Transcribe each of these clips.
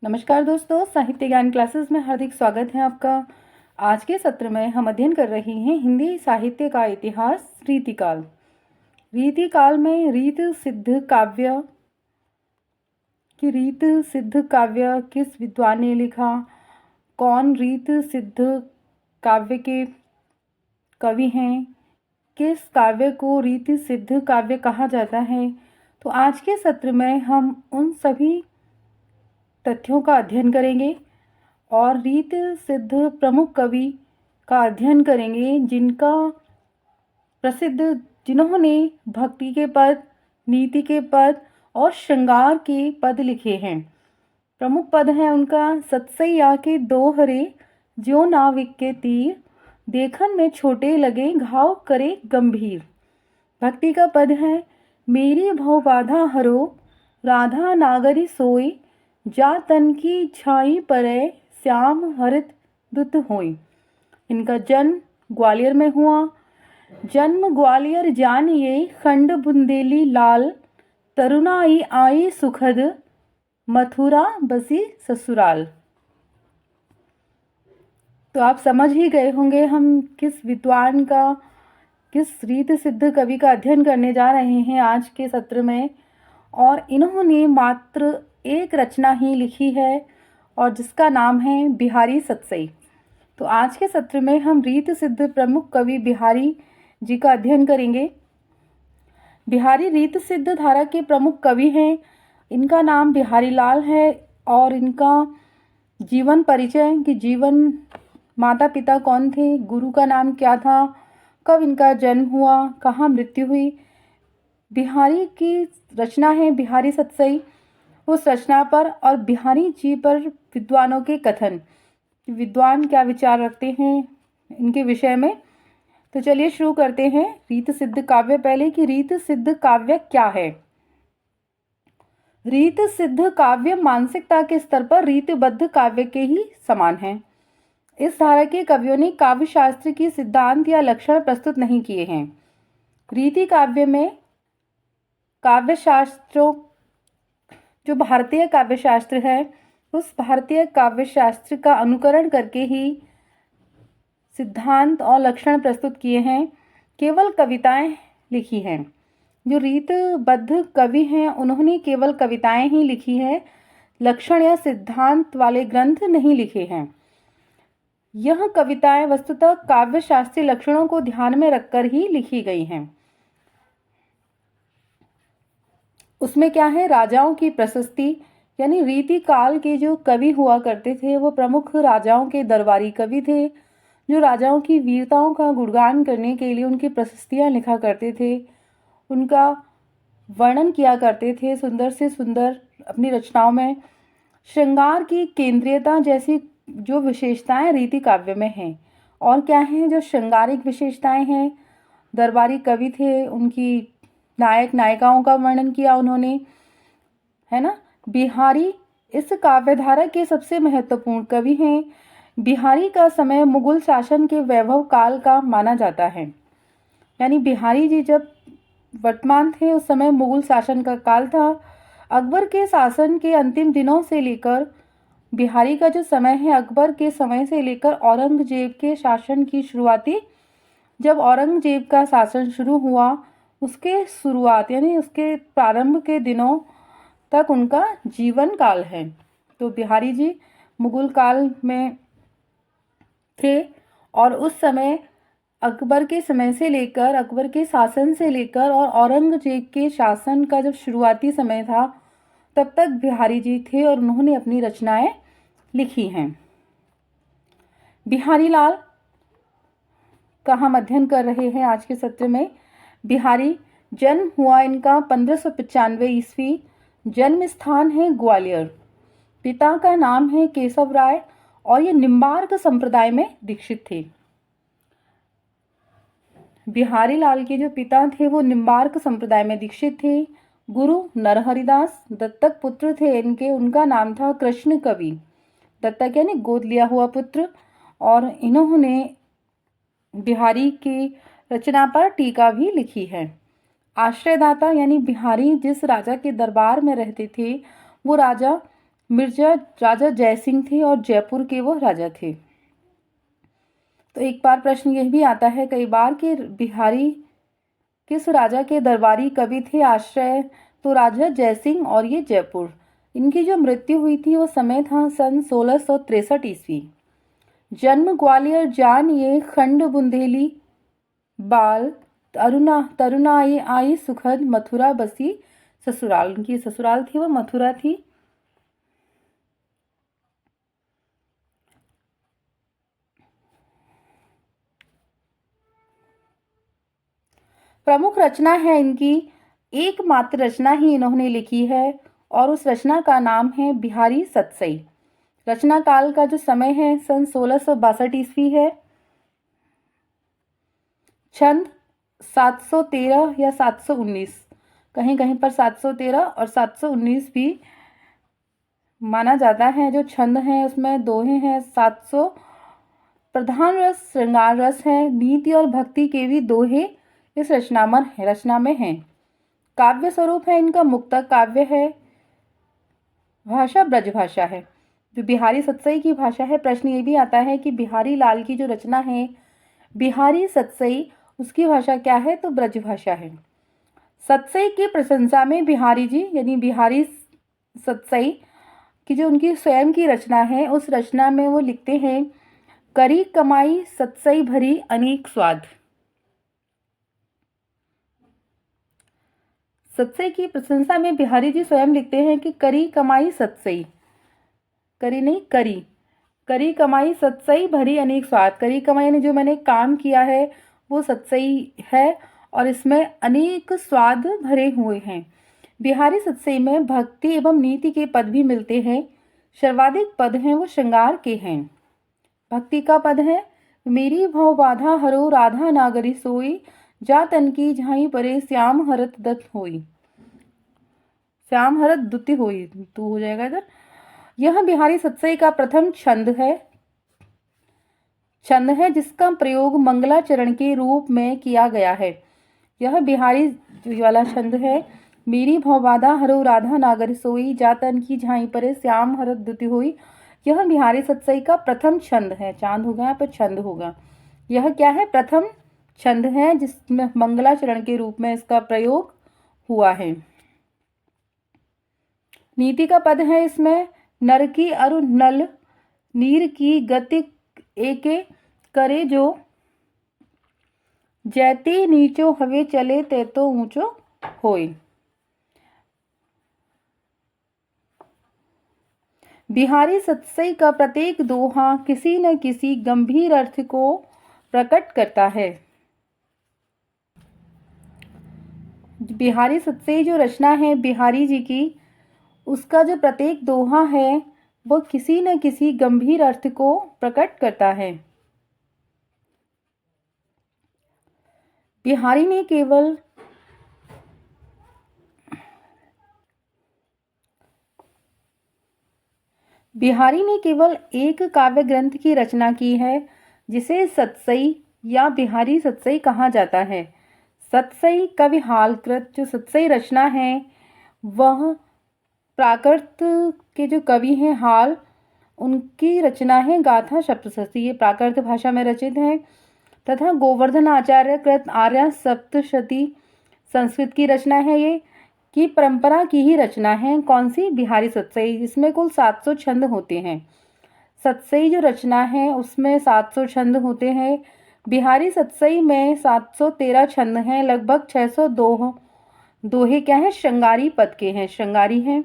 नमस्कार दोस्तों, साहित्य ज्ञान क्लासेस में हार्दिक स्वागत है आपका। आज के सत्र में हम अध्ययन कर रहे हैं हिंदी साहित्य का इतिहास, रीतिकाल। रीतिकाल में रीत सिद्ध काव्य किस विद्वान ने लिखा, कौन रीत सिद्ध काव्य के कवि हैं, किस काव्य को रीति सिद्ध काव्य कहा जाता है। तो आज के सत्र में हम उन सभी तथ्यों का अध्ययन करेंगे और रीत सिद्ध प्रमुख कवि का अध्ययन करेंगे जिन्होंने भक्ति के पद, नीति के पद और श्रृंगार के पद लिखे हैं। प्रमुख पद है उनका सतसैया के दोहरे, ज्यों नाविक के तीर, देखन में छोटे लगे घाव करे गंभीर। भक्ति का पद है मेरी भव बाधा हरो, राधा नागरी सोई, जा तन की छाई परे, श्याम हरित दुत होई। इनका जन्म ग्वालियर में हुआ। जन्म ग्वालियर जानिए खंड बुंदेली लाल, तरुणाई आई सुखद, मथुरा बसी ससुराल। तो आप समझ ही गए होंगे हम किस विद्वान का, किस रीत सिद्ध कवि का अध्ययन करने जा रहे हैं आज के सत्र में। और इन्होंने मात्र एक रचना ही लिखी है और जिसका नाम है बिहारी सतसई। तो आज के सत्र में हम रीत सिद्ध प्रमुख कवि बिहारी जी का अध्ययन करेंगे। बिहारी रीत सिद्ध धारा के प्रमुख कवि हैं। इनका नाम बिहारी लाल है और इनका जीवन परिचय कि जीवन, माता पिता कौन थे, गुरु का नाम क्या था, कब इनका जन्म हुआ, कहाँ मृत्यु हुई। बिहारी की रचना है बिहारी सतसई। उस रचना पर और बिहारी जी पर विद्वानों के कथन, विद्वान क्या विचार रखते हैं इनके विषय में। तो चलिए शुरू करते हैं रीत सिद्ध काव्य। पहले कि रीत सिद्ध काव्य क्या है। रीत सिद्ध काव्य मानसिकता के स्तर पर रीतबद्ध काव्य के ही समान है। इस धारा के कवियों ने काव्य शास्त्र की सिद्धांत या लक्षण प्रस्तुत नहीं किए हैं। रीति काव्य में काव्य शास्त्रों, जो भारतीय काव्य शास्त्र है, उस भारतीय काव्य शास्त्र का अनुकरण करके ही सिद्धांत और लक्षण प्रस्तुत किए हैं। केवल कविताएं लिखी हैं। जो रीतबद्ध कवि हैं उन्होंने केवल कविताएं ही लिखी है, लक्षण या सिद्धांत वाले ग्रंथ नहीं लिखे हैं। यह कविताएं वस्तुतः काव्य शास्त्रीय लक्षणों को ध्यान में रखकर ही लिखी गई हैं। उसमें क्या है, राजाओं की प्रशस्ति, यानी रीति काल के जो कवि हुआ करते थे वो प्रमुख राजाओं के दरबारी कवि थे, जो राजाओं की वीरताओं का गुणगान करने के लिए उनकी प्रशस्तियां लिखा करते थे, उनका वर्णन किया करते थे सुंदर से सुंदर अपनी रचनाओं में। श्रृंगार की केंद्रीयता जैसी जो विशेषताएं रीति काव्य में हैं। और क्या हैं जो श्रृंगारिक विशेषताएं हैं, दरबारी कवि थे, उनकी नायक नायिकाओं का वर्णन किया उन्होंने, है ना। बिहारी इस काव्यधारा के सबसे महत्वपूर्ण कवि हैं। बिहारी का समय मुगल शासन के वैभव काल का माना जाता है। यानी बिहारी जी जब वर्तमान थे उस समय मुगल शासन का काल था। अकबर के शासन के अंतिम दिनों से लेकर बिहारी का जो समय है, अकबर के समय से लेकर औरंगजेब के शासन की शुरुआती, जब औरंगजेब का शासन शुरू हुआ उसके शुरुआत यानी उसके प्रारंभ के दिनों तक उनका जीवन काल है। तो बिहारी जी मुगल काल में थे और उस समय अकबर के समय से लेकर, अकबर के शासन से लेकर और औरंगजेब के शासन का जब शुरुआती समय था तब तक बिहारी जी थे और उन्होंने अपनी रचनाएं लिखी हैं। बिहारी लाल का हम अध्ययन कर रहे हैं आज के सत्र में। बिहारी जन्म हुआ इनका 1595 ईस्वी। जन्म स्थान है ग्वालियर। पिता का नाम है केशव राय और ये निम्बार्क संप्रदाय में दीक्षित थे। बिहारी लाल के जो पिता थे वो निम्बार्क संप्रदाय में दीक्षित थे। गुरु नरहरिदास दत्तक पुत्र थे इनके, उनका नाम था कृष्ण कवि। दत्तक यानी गोद लिया हुआ पुत्र। और इन्होंने बिहारी की रचना पर टीका भी लिखी है। आश्रयदाता यानी बिहारी जिस राजा के दरबार में रहते थे वो राजा मिर्जा राजा जयसिंह थे और जयपुर के वो राजा थे। तो एक बार प्रश्न यह भी आता है कई बार कि बिहारी किस राजा के दरबारी कवि थे आश्रय, तो राजा जयसिंह और ये जयपुर। इनकी जो मृत्यु हुई थी वो समय था सन 1663 ईस्वी। जन्म ग्वालियर जान ये खंड बुंदेली बाल तरुणाई आई सुखद मथुरा बसी ससुराल। उनकी ससुराल थी वो मथुरा थी। प्रमुख रचना है इनकी, एकमात्र रचना ही इन्होंने लिखी है और उस रचना का नाम है बिहारी सतसई। रचना काल का जो समय है सन 1662 ईस्वी है। छंद 713 या 719, कहीं कहीं पर 713 और 719 भी माना जाता है। जो छंद हैं उसमें दोहे हैं 700। प्रधान रस श्रृंगार रस है। नीति और भक्ति के भी दोहे इस रचना में हैं। काव्य स्वरूप है इनका मुक्तक काव्य है। भाषा ब्रज भाषा है। जो बिहारी सतसई की भाषा है, प्रश्न ये भी आता है कि बिहारी लाल की जो रचना है बिहारी सतसई, उसकी भाषा क्या है, तो ब्रज भाषा है। सतसई की प्रशंसा में बिहारी जी यानी बिहारी सतसई की जो उनकी स्वयं की रचना है, उस रचना में वो लिखते हैं करी कमाई सतसई भरी अनेक स्वाद। सतसई की प्रशंसा में बिहारी जी स्वयं लिखते हैं कि करी कमाई सतसई, करी नहीं करी कमाई सतसई भरी अनेक स्वाद। करी कमाई यानी जो मैंने काम किया है वो सतसई है और इसमें अनेक स्वाद भरे हुए हैं। बिहारी सतसई में भक्ति एवं नीति के पद भी मिलते हैं। सर्वाधिक पद हैं वो श्रृंगार के हैं। भक्ति का पद है मेरी भव बाधा हरो राधा नागरी सोई, जा तन की झाई परे श्याम हरत दत्त होई। श्याम हरत दुति होई, तू हो जाएगा इधर। यह बिहारी सतसई का प्रथम छंद है जिसका प्रयोग मंगलाचरण के रूप में किया गया है। यह बिहारी वाला छंद है मेरी भवबाधा हरो राधा नागर सोई, जातन की झाई परे श्याम हरत दुति होई। यह बिहारी सतसई का प्रथम छंद है। चांद होगा यहाँ पे छंद होगा। यह क्या है, प्रथम छंद है जिसमें मंगलाचरण के रूप में इसका प्रयोग हुआ है। नीति का पद है इसमें नर की अरु नल नीर की गति एके करे जो, जैते नीचो हवे चले ते तो ऊंचो होए। बिहारी सतसई का प्रत्येक दोहा किसी न किसी गंभीर अर्थ को प्रकट करता है। बिहारी सतसई जो रचना है बिहारी जी की, उसका जो प्रत्येक दोहा है वो किसी न किसी गंभीर अर्थ को प्रकट करता है। बिहारी ने केवल एक काव्य ग्रंथ की रचना की है जिसे सतसई या बिहारी सतसई कहा जाता है। सतसई कविहालकृत जो सतसई रचना है वह प्राकृत के जो कवि हैं हाल, उनकी रचना है गाथा सप्तशती। ये प्राकृत भाषा में रचित है। तथा गोवर्धन आचार्य कृत आर्या सप्तशती संस्कृत की रचना है। ये की परंपरा की ही रचना है। कौन सी, बिहारी सतसई, जिसमें कुल 700 छंद होते हैं। सतसई जो रचना है उसमें 700 छंद होते हैं। बिहारी सतसई में 713 छंद हैं। लगभग 602 दोहे क्या है, श्रृंगारी पद के हैं, श्रृंगारी हैं।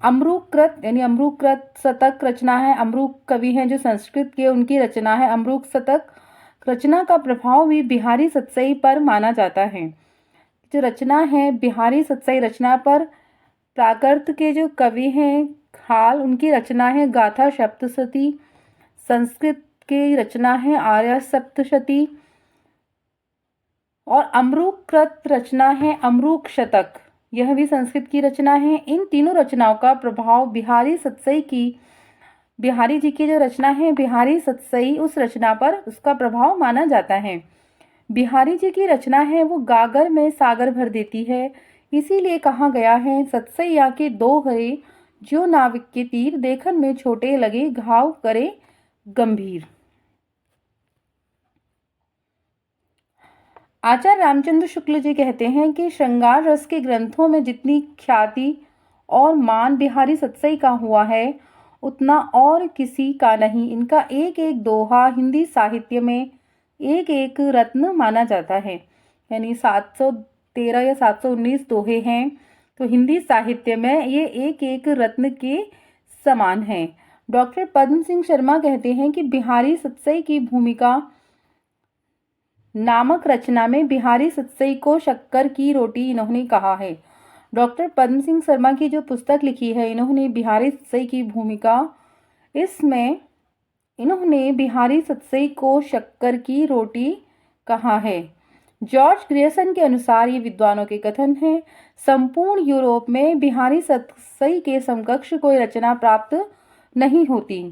अमरूकृत यानी अमरूकृत शतक रचना है। अमरूक कवि हैं जो संस्कृत के, उनकी रचना है अमरूक शतक। रचना का प्रभाव भी बिहारी सतसई पर माना जाता है। जो रचना है बिहारी सतसई रचना पर प्राकृत के जो कवि हैं हाल, उनकी रचना है गाथा सप्तशती। संस्कृत की रचना है आर्या सप्तशती और अमरूकृत रचना है अमरूक शतक, यह भी संस्कृत की रचना है। इन तीनों रचनाओं का प्रभाव बिहारी जी की जो रचना है बिहारी सतसई, उस रचना पर उसका प्रभाव माना जाता है। बिहारी जी की रचना है वो गागर में सागर भर देती है। इसीलिए कहा गया है सतसई या के दो हरे जो नाविक के तीर देखन में छोटे लगे, घाव करे गंभीर। आचार्य रामचंद्र शुक्ल जी कहते हैं कि श्रृंगार रस के ग्रंथों में जितनी ख्याति और मान बिहारी सतसई का हुआ है, उतना और किसी का नहीं। इनका एक एक दोहा हिंदी साहित्य में एक एक रत्न माना जाता है। यानी 713 या 719 दोहे हैं, तो हिंदी साहित्य में ये एक एक रत्न के समान हैं। डॉक्टर पद्म सिंह शर्मा कहते हैं कि बिहारी सतसई की भूमिका नामक रचना में बिहारी सतसई को शक्कर की रोटी इन्होंने कहा है। डॉक्टर पद्म सिंह शर्मा की जो पुस्तक लिखी है, इन्होंने बिहारी सतसई की भूमिका, इसमें इन्होंने बिहारी सतसई को शक्कर की रोटी कहा है। जॉर्ज ग्रियर्सन के अनुसार ये विद्वानों के कथन है। संपूर्ण यूरोप में बिहारी सतसई के समकक्ष कोई रचना प्राप्त नहीं होती।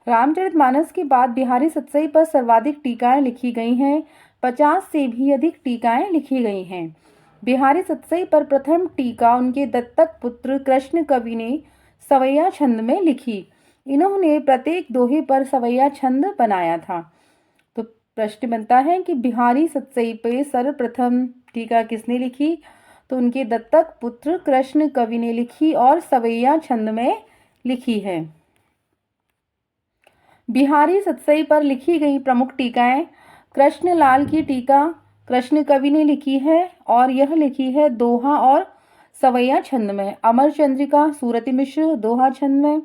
रामचरितमानस के बाद बिहारी सतसई पर सर्वाधिक टीकाएं लिखी गई हैं। 50 से भी अधिक टीकाएं लिखी गई हैं। बिहारी सतसई पर प्रथम टीका उनके दत्तक पुत्र कृष्ण कवि ने सवैया छंद में लिखी। इन्होंने प्रत्येक दोहे पर सवैया छंद बनाया था। तो प्रश्न बनता है कि बिहारी सतसई पे सर्वप्रथम टीका किसने लिखी? तो उनके दत्तक पुत्र कृष्ण कवि ने लिखी और सवैया छंद में लिखी है। बिहारी सतसई पर लिखी गई प्रमुख टीकाएं: कृष्णलाल की टीका कृष्ण कवि ने लिखी है और यह लिखी है दोहा और सवैया छंद में। अमर चंद्रिका सूरती मिश्र दोहा छंद में।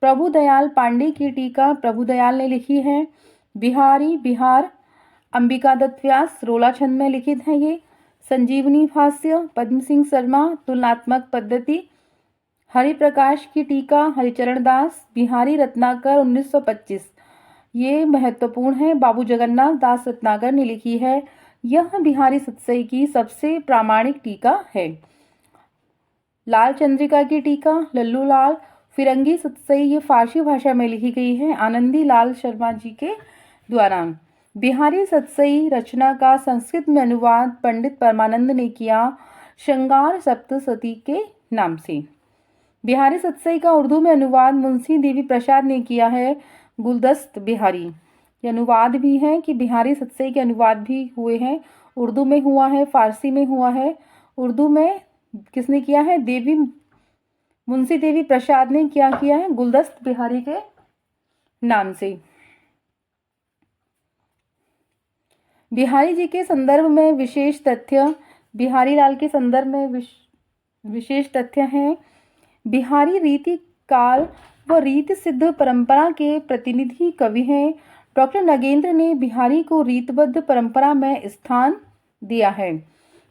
प्रभुदयाल पांडे की टीका प्रभुदयाल ने लिखी है। बिहारी बिहार अंबिका दत्त व्यास रोला छंद में लिखित है ये। संजीवनी भाष्य पद्म सिंह शर्मा तुलनात्मक पद्धति। हरिप्रकाश की टीका हरिचरण दास बिहारी रत्नाकर 1925, ये महत्वपूर्ण है। बाबू जगन्नाथ दास रत्नाकर ने लिखी है। यह बिहारी सतसई की सबसे प्रामाणिक टीका है। लाल चंद्रिका की टीका लल्लू लाल फिरंगी सतसई, ये फारसी भाषा में लिखी गई है आनंदी लाल शर्मा जी के द्वारा। बिहारी सतसई रचना का संस्कृत में अनुवाद पंडित परमानंद ने किया श्रृंगार सप्तशती के नाम से। बिहारी सतसई का उर्दू में अनुवाद मुंशी देवी प्रसाद ने किया है गुलदस्त बिहारी। ये अनुवाद भी है कि बिहारी सतसई के अनुवाद भी हुए हैं। उर्दू में हुआ है, फारसी में हुआ है। उर्दू में किसने किया है? मुंशी देवी प्रसाद ने क्या किया है? गुलदस्त बिहारी के नाम से। बिहारी जी के संदर्भ में विशेष तथ्य, बिहारी लाल के संदर्भ में विशेष तथ्य हैं। बिहारी रीति काल व रीति सिद्ध परंपरा के प्रतिनिधि कवि हैं। डॉक्टर नगेंद्र ने बिहारी को रीतबद्ध परंपरा में स्थान दिया है।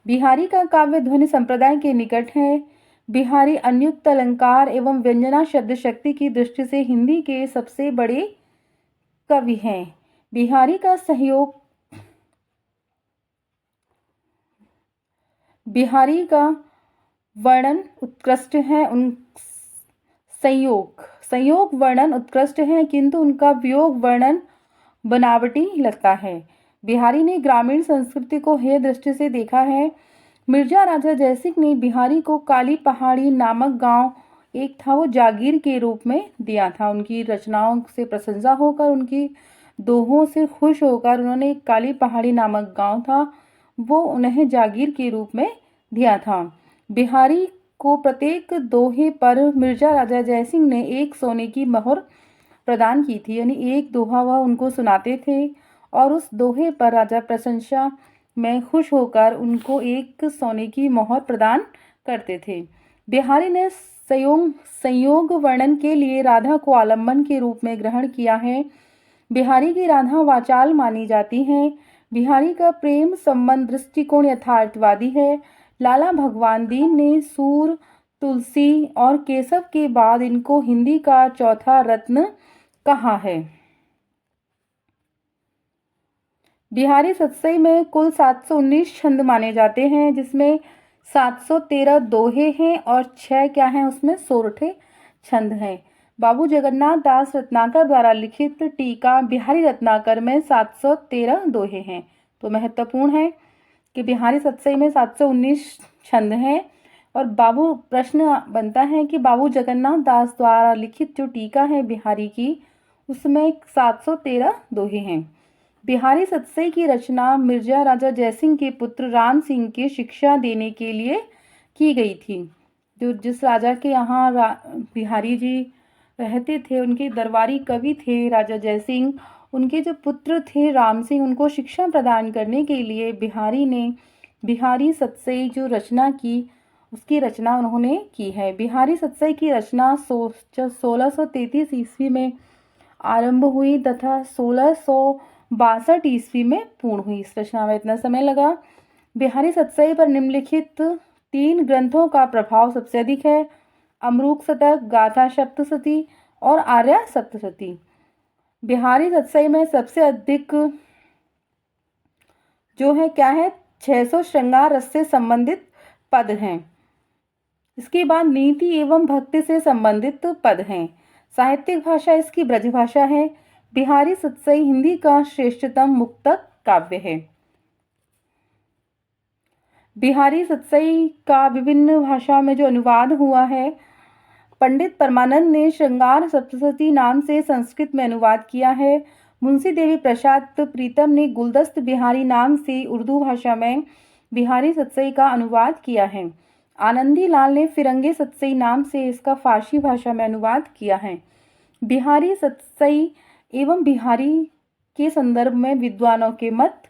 बिहारी का काव्य ध्वनि संप्रदाय के निकट है। बिहारी अन्युक्त अलंकार एवं व्यंजना शब्द शक्ति की दृष्टि से हिंदी के सबसे बड़े कवि हैं। बिहारी का बिहारी का वर्णन उत्कृष्ट है। संयोग वर्णन उत्कृष्ट है, किंतु उनका वियोग वर्णन बनावटी लगता है। बिहारी ने ग्रामीण संस्कृति को हेय दृष्टि से देखा है। मिर्जा राजा जयसिंह ने बिहारी को काली पहाड़ी नामक गांव एक था, वो जागीर के रूप में दिया था। उनकी रचनाओं से प्रशंसा होकर, उनकी दोहों से खुश होकर उन्होंने एक काली पहाड़ी नामक गांव था, वो उन्हें जागीर के रूप में दिया था। बिहारी को प्रत्येक दोहे पर मिर्जा राजा जयसिंह ने एक सोने की मोहर प्रदान की थी। यानी एक दोहा वह उनको सुनाते थे और उस दोहे पर राजा प्रशंसा में खुश होकर उनको एक सोने की मोहर प्रदान करते थे। बिहारी ने संयोग वर्णन के लिए राधा को आलम्बन के रूप में ग्रहण किया है। बिहारी की राधा वाचाल मानी जाती है। बिहारी का प्रेम संबंध दृष्टिकोण यथार्थवादी है। लाला भगवान दीन ने सूर, तुलसी और केशव के बाद इनको हिंदी का चौथा रत्न कहा है। बिहारी सतसई में कुल 719 छंद माने जाते हैं, जिसमें 713 दोहे हैं और 6 क्या हैं? उसमें सोरठे छंद हैं। बाबू जगन्नाथ दास रत्नाकर द्वारा लिखित टीका बिहारी रत्नाकर में 713 दोहे हैं। तो महत्वपूर्ण है कि बिहारी सतसई में 719 छंद हैं और बाबू प्रश्न बनता है कि बाबू जगन्नाथ दास द्वारा लिखित जो टीका है बिहारी की, उसमें 713 दोहे हैं। बिहारी सतसई की रचना मिर्जा राजा जयसिंह के पुत्र राम सिंह के शिक्षा देने के लिए की गई थी। जो जिस राजा के यहाँ बिहारी जी रहते थे, उनके दरबारी कवि थे राजा जयसिंह, उनके जो पुत्र थे राम सिंह, उनको शिक्षा प्रदान करने के लिए बिहारी ने बिहारी सतसई जो रचना की, उसकी रचना उन्होंने की है। बिहारी सतसई की रचना 1633 ईस्वी में आरंभ हुई तथा 1662 ईस्वी में पूर्ण हुई। इस रचना में इतना समय लगा। बिहारी सतसई पर निम्नलिखित 3 ग्रंथों का प्रभाव सबसे अधिक है: अमरूक शतक, गाथा सप्तशती और आर्या सप्तशती। बिहारी सतसई में सबसे अधिक जो है क्या है, 600 श्रृंगार रस से संबंधित पद हैं। इसके बाद नीति एवं भक्ति से संबंधित पद हैं। साहित्यिक भाषा इसकी ब्रज भाषा है। बिहारी सतसई हिंदी का श्रेष्ठतम मुक्तक काव्य है। बिहारी सतसई का विभिन्न भाषा में जो अनुवाद हुआ है, पंडित परमानंद ने श्रृंगार सप्तशती नाम से संस्कृत में अनुवाद किया है। मुंशी देवी प्रसाद प्रीतम ने गुलदस्त बिहारी नाम से उर्दू भाषा में बिहारी सतसई का अनुवाद किया है। आनंदी लाल ने फिरंगे सतसई नाम से इसका फारसी भाषा में अनुवाद किया है। बिहारी सतसई एवं बिहारी के संदर्भ में विद्वानों के मत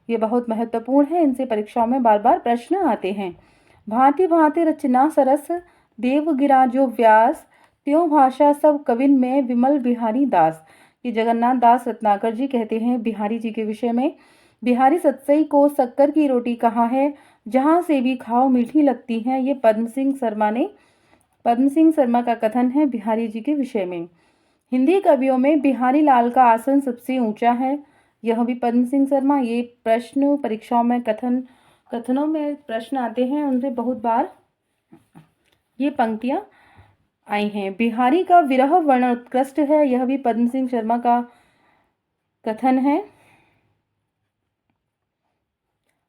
ये बहुत महत्वपूर्ण है। इनसे परीक्षाओं में बार बार प्रश्न आते हैं। भांति भांति रचना सरस, देव गिरा जो व्यास, त्यों भाषा सब कविन में विमल बिहारी दास। ये जगन्नाथ दास रत्नाकर जी कहते हैं बिहारी जी के विषय में। बिहारी सतसई को शक्कर की रोटी कहा है, जहाँ से भी खाओ मीठी लगती है। ये पद्म सिंह शर्मा का कथन है बिहारी जी के विषय में। हिंदी कवियों में बिहारी लाल का आसन सबसे ऊंचा है, यह भी पद्म सिंह शर्मा। ये प्रश्न परीक्षाओं में कथनों में प्रश्न आते हैं, उनसे बहुत बार ये पंक्तियां आई हैं। बिहारी का विरह वर्ण उत्कृष्ट है, यह भी पद्म सिंह शर्मा का कथन है।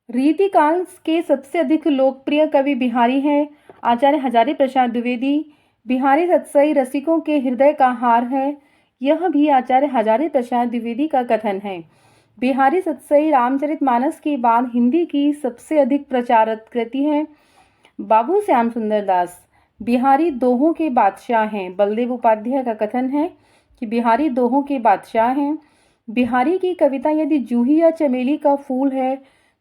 रीतिकाल के सबसे अधिक लोकप्रिय कवि बिहारी हैं। आचार्य हजारी प्रसाद द्विवेदी। बिहारी सतसई रसिकों के हृदय का हार है, यह भी आचार्य हजारी प्रसाद द्विवेदी का कथन है। बिहारी सतसई रामचरितमानस के बाद हिंदी की सबसे अधिक प्रचारित कृति है। बाबू श्याम सुंदर दास बिहारी दोहों के बादशाह हैं। बलदेव उपाध्याय का कथन है कि बिहारी दोहों के बादशाह हैं। बिहारी की कविता यदि जूही या चमेली का फूल है,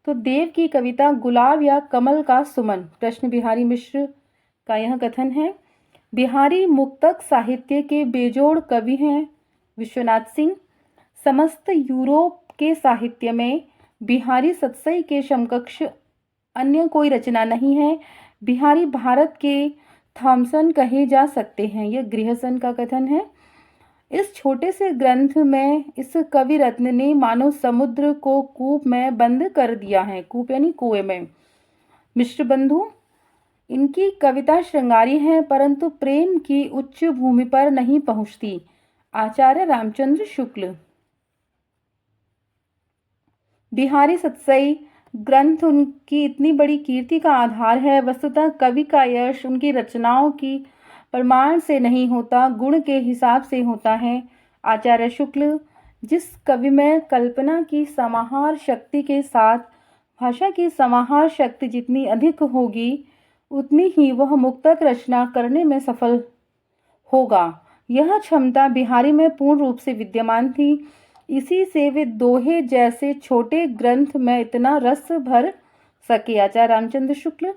तो देव की कविता गुलाब या कमल का सुमन। कृष्ण बिहारी मिश्र का यह कथन है। बिहारी मुक्तक साहित्य के बेजोड़ कवि हैं। विश्वनाथ सिंह। समस्त यूरोप के साहित्य में बिहारी सतसई के समकक्ष अन्य कोई रचना नहीं है। बिहारी भारत के थॉमसन कहे जा सकते हैं, यह गृहसन का कथन है। इस छोटे से ग्रंथ में इस कवि रत्न ने मानो समुद्र को कूप में बंद कर दिया है। कूप यानी कुएं में। मिश्र बंधु इनकी कविता श्रृंगारी है, परंतु प्रेम की उच्च भूमि पर नहीं पहुंचती। आचार्य रामचंद्र शुक्ल। बिहारी सतसई ग्रंथ उनकी इतनी बड़ी कीर्ति का आधार है। वस्तुतः कवि का यश उनकी रचनाओं की प्रमाण से नहीं होता, गुण के हिसाब से होता है। आचार्य शुक्ल। जिस कवि में कल्पना की समाहार शक्ति के साथ भाषा की समाहार शक्ति जितनी अधिक होगी, उतनी ही वह मुक्तक रचना करने में सफल होगा। यह क्षमता बिहारी में पूर्ण रूप से विद्यमान थी। इसी से वे दोहे जैसे छोटे ग्रंथ में इतना रस भर सके। आचार्य रामचंद्र शुक्ल।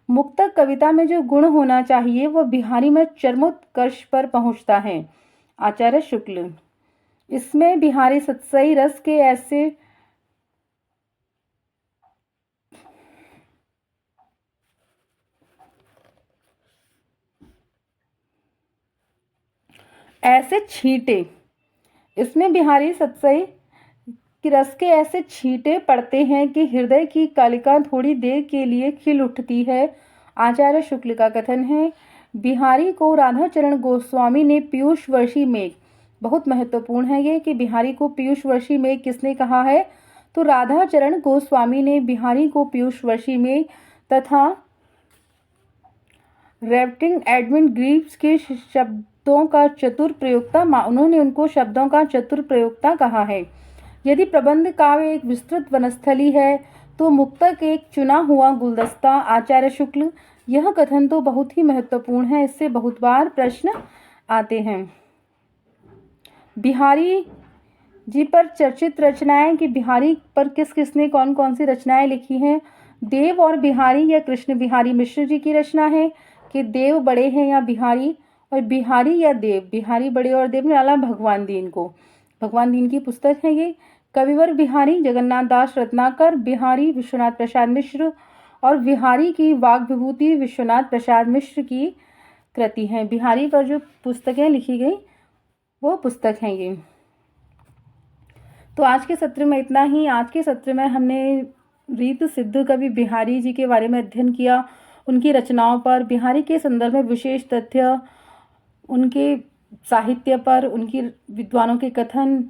मुक्तक कविता में जो गुण होना चाहिए वह बिहारी में चरमोत्कर्ष पर पहुंचता है। आचार्य शुक्ल। इसमें बिहारी सतसई रस के ऐसे छींटे, इसमें बिहारी सतसई कि रस के ऐसे छींटे पड़ते हैं कि हृदय की कालिका थोड़ी देर के लिए खिल उठती है। आचार्य शुक्ल का कथन है। बिहारी को राधाचरण गोस्वामी ने पीयूष वर्षी मेघ, बहुत महत्वपूर्ण है ये कि बिहारी को पीयूष वर्षी मेघ किसने कहा है, तो राधाचरण गोस्वामी ने बिहारी को पीयूष वर्षी मेघ तथा रेफ्टिंग एडविन ग्रीव्स के शब्दों का चतुर प्रयोक्ता उन्होंने उनको शब्दों का चतुर प्रयोक्ता कहा है। यदि प्रबंध काव्य एक विस्तृत वनस्थली है तो मुक्तक एक चुना हुआ गुलदस्ता। आचार्य शुक्ल, यह कथन तो बहुत ही महत्वपूर्ण है, इससे बहुत बार प्रश्न आते हैं। बिहारी जी पर चर्चित रचनाएं कि बिहारी पर किस किसने कौन कौन सी रचनाएं लिखी हैं। देव और बिहारी या कृष्ण बिहारी मिश्र जी की रचना है कि देव बड़े हैं या बिहारी, और बिहारी या देव, बिहारी बड़े और देव नाला भगवान दीन को, भगवान दीन की पुस्तक है ये। कविवर बिहारी जगन्नाथ दास रत्नाकर, बिहारी विश्वनाथ प्रसाद मिश्र, और बिहारी की वाग विभूति विश्वनाथ प्रसाद मिश्र की कृति है। बिहारी पर जो पुस्तकें लिखी गई वो पुस्तक हैं ये। तो आज के सत्र में इतना ही। आज के सत्र में हमने रीत सिद्ध कवि बिहारी जी के बारे में अध्ययन किया, उनकी रचनाओं पर, बिहारी के संदर्भ में विशेष तथ्य, उनके साहित्य पर, उनकी विद्वानों के कथन।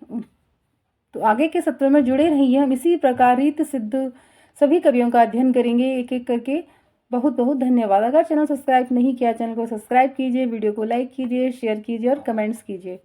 तो आगे के सत्र में जुड़े रहिए, हम इसी प्रकार रीत सिद्ध सभी कवियों का अध्ययन करेंगे एक एक करके। बहुत बहुत धन्यवाद। अगर चैनल सब्सक्राइब नहीं किया, चैनल को सब्सक्राइब कीजिए, वीडियो को लाइक कीजिए, शेयर कीजिए और कमेंट्स कीजिए।